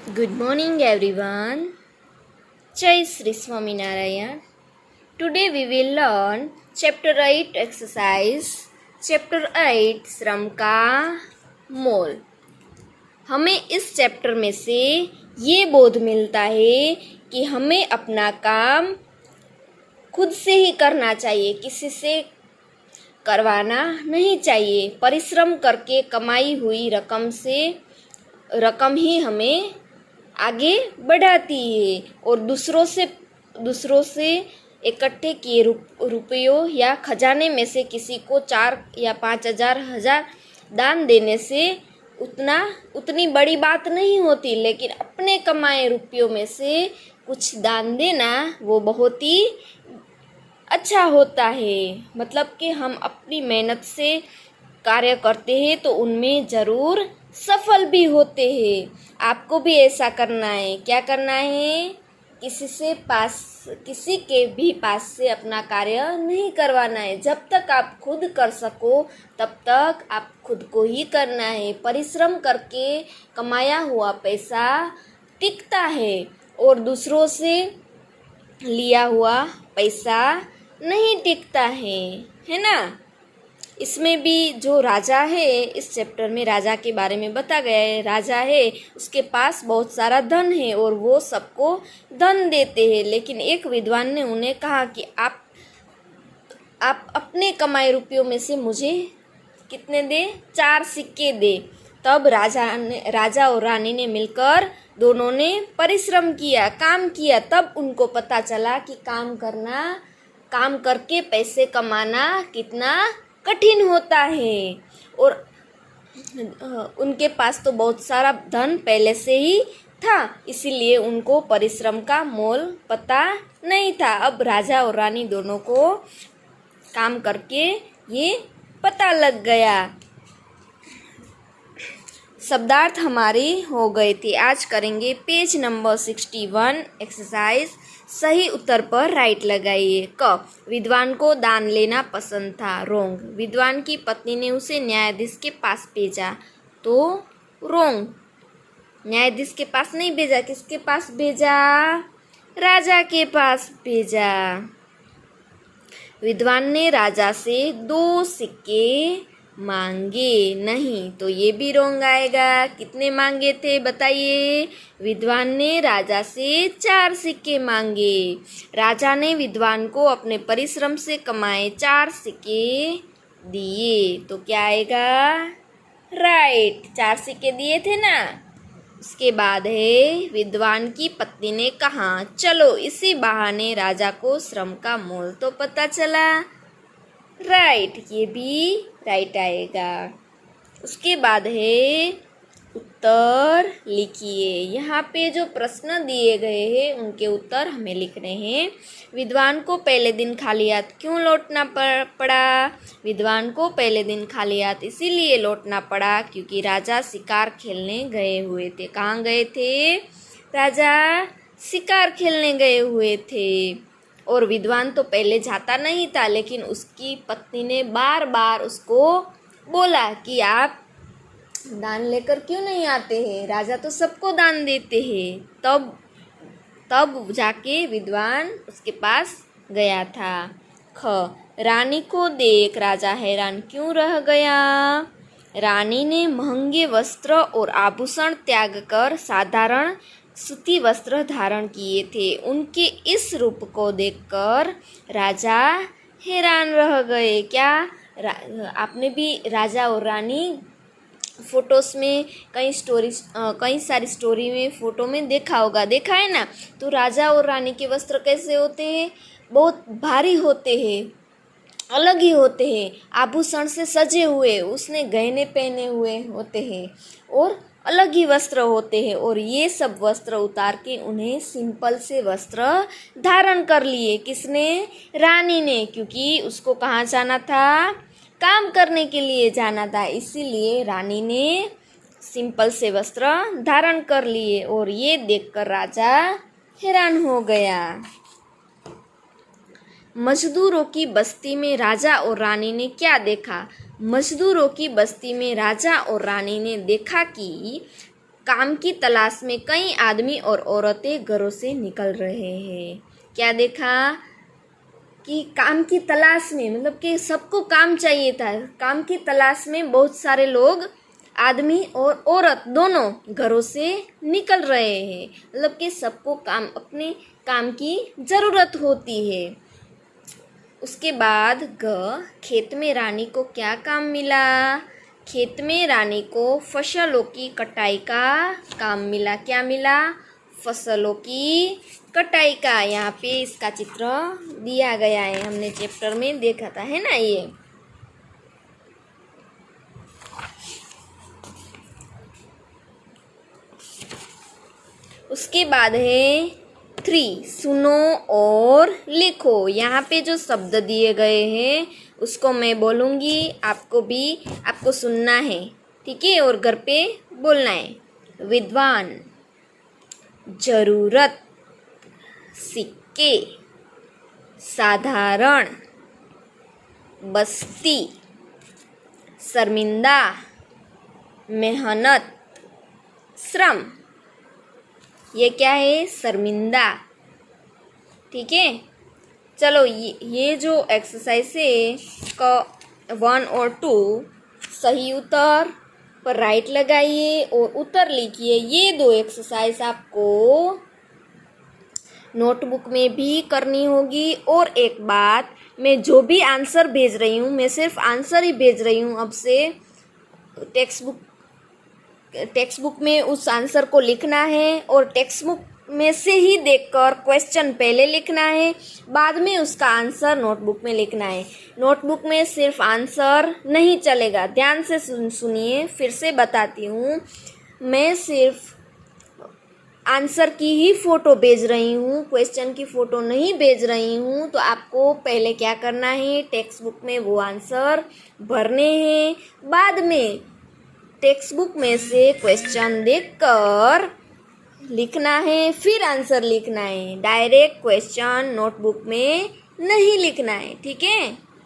Good morning, everyone. Jai Sri Swaminarayan. Today we will learn Chapter 8 exercise. Chapter 8 श्रम का मोल. हमें इस chapter में से ये बोध मिलता है कि हमें अपना काम खुद से ही करना चाहिए, किसी से करवाना नहीं चाहिए. परिश्रम करके कमाई हुई रकम ही हमें आगे बढ़ाती है और दूसरों से इकट्ठे किए रुपयों या खजाने में से किसी को 4 या 5,000 दान देने से उतनी बड़ी बात नहीं होती, लेकिन अपने कमाए रुपयों में से कुछ दान देना वो बहुत ही अच्छा होता है. मतलब कि हम अपनी मेहनत से कार्य करते हैं तो उनमें ज़रूर सफल भी होते हैं. आपको भी ऐसा करना है. क्या करना है? किसी के भी पास से अपना कार्य नहीं करवाना है. जब तक आप खुद कर सको तब तक आप खुद को ही करना है. परिश्रम करके कमाया हुआ पैसा टिकता है और दूसरों से लिया हुआ पैसा नहीं टिकता है ना. इसमें भी जो राजा है, इस चैप्टर में राजा के बारे में बता गया है. राजा है, उसके पास बहुत सारा धन है और वो सबको धन देते हैं, लेकिन एक विद्वान ने उन्हें कहा कि आप अपने कमाए रुपयों में से मुझे कितने दे? 4 सिक्के दे. तब राजा और रानी ने मिलकर दोनों ने परिश्रम किया, काम किया. तब उनको पता चला कि काम करके पैसे कमाना कितना कठिन होता है और उनके पास तो बहुत सारा धन पहले से ही था, इसीलिए उनको परिश्रम का मोल पता नहीं था. अब राजा और रानी दोनों को काम करके ये पता लग गया. शब्दार्थ हमारे हो गए थे. आज करेंगे पेज नंबर 61 एक्सरसाइज. सही उत्तर पर राइट लगाइए. क. विद्वान को दान लेना पसंद था. रोंग. विद्वान की पत्नी ने उसे न्यायाधीश के पास भेजा. तो रोंग. न्यायाधीश के पास नहीं भेजा. किसके पास भेजा? राजा के पास भेजा. विद्वान ने राजा से 2 सिक्के मांगे नहीं, तो ये भी रोंग आएगा. कितने मांगे थे बताइए? विद्वान ने राजा से 4 सिक्के मांगे. राजा ने विद्वान को अपने परिश्रम से कमाए 4 सिक्के दिए, तो क्या आएगा? राइट, 4 सिक्के दिए थे ना. उसके बाद है विद्वान की पत्नी ने कहा, चलो इसी बहाने राजा को श्रम का मोल तो पता चला. राइट, ये भी राइट आएगा. उसके बाद है उत्तर लिखिए. यहाँ पे जो प्रश्न दिए गए हैं उनके उत्तर हमें लिखने हैं. विद्वान को पहले दिन खाली हाथ क्यों लौटना पड़ा? विद्वान को पहले दिन खाली हाथ इसीलिए लौटना पड़ा क्योंकि राजा शिकार खेलने गए हुए थे. कहाँ गए थे? राजा शिकार खेलने गए हुए थे. और विद्वान तो पहले जाता नहीं था, लेकिन उसकी पत्नी ने बार बार उसको बोला कि आप दान लेकर क्यों नहीं आते हैं? राजा तो सबको दान देते हैं. तब जाके विद्वान उसके पास गया था. ख. रानी को देख राजा हैरान क्यों रह गया? रानी ने महंगे वस्त्र और आभूषण त्याग कर साधारण सूती वस्त्र धारण किए थे. उनके इस रूप को देखकर राजा हैरान रह गए. क्या आपने भी राजा और रानी फोटोस में कई सारी स्टोरी में फोटो में देखा होगा, देखा है ना. तो राजा और रानी के वस्त्र कैसे होते हैं? बहुत भारी होते हैं, अलग ही होते हैं. आभूषण से सजे हुए, उसने गहने पहने हुए होते हैं और अलग ही वस्त्र होते हैं. और ये सब वस्त्र उतार के उन्हें सिंपल से वस्त्र धारण कर लिए. किसने? रानी ने, क्योंकि उसको कहाँ जाना था? काम करने के लिए जाना था, इसीलिए रानी ने सिंपल से वस्त्र धारण कर लिए. और ये देखकर राजा हैरान हो गया. मजदूरों की बस्ती में राजा और रानी ने क्या देखा? मजदूरों की बस्ती में राजा और रानी ने देखा कि काम की तलाश में कई आदमी और औरतें घरों से निकल रहे हैं। क्या देखा कि काम की तलाश में मतलब कि सबको काम चाहिए था। काम की तलाश में बहुत सारे लोग, आदमी और औरत दोनों घरों से निकल रहे हैं। मतलब कि सबको काम, अपने काम की ज़रूरत होती है। उसके बाद खेत में रानी को क्या काम मिला? खेत में रानी को फसलों की कटाई का काम मिला। क्या मिला? फसलों की कटाई का। यहाँ पे इसका चित्र दिया गया है, हमने चैप्टर में देखा था, है ना ये। उसके बाद है 3, सुनो और लिखो। यहाँ पे जो शब्द दिए गए हैं उसको मैं बोलूँगी, आपको सुनना है, ठीक है, और घर पे बोलना है। विद्वान, जरूरत, सिक्के, साधारण, बस्ती, शर्मिंदा, मेहनत, श्रम। ये क्या है? शर्मिंदा, ठीक है। चलो ये जो एक्सरसाइज है का 1 और 2 सही उत्तर पर राइट लगाइए और उत्तर लिखिए। ये 2 एक्सरसाइज आपको नोटबुक में भी करनी होगी। और एक बात, मैं जो भी आंसर भेज रही हूँ, मैं सिर्फ आंसर ही भेज रही हूँ। अब से टेक्स्ट बुक में उस आंसर को लिखना है और टेक्स्ट बुक में से ही देखकर क्वेश्चन पहले लिखना है, बाद में उसका आंसर नोटबुक में लिखना है। नोटबुक में सिर्फ आंसर नहीं चलेगा। ध्यान से सुनिए, फिर से बताती हूँ। मैं सिर्फ आंसर की ही फ़ोटो भेज रही हूँ, क्वेश्चन की फ़ोटो नहीं भेज रही हूँ। तो आपको पहले क्या करना है, टेक्स्ट बुक में वो आंसर भरने हैं, बाद में टेक्स्ट बुक में से क्वेश्चन देखकर लिखना है, फिर आंसर लिखना है। डायरेक्ट क्वेश्चन नोटबुक में नहीं लिखना है, ठीक है।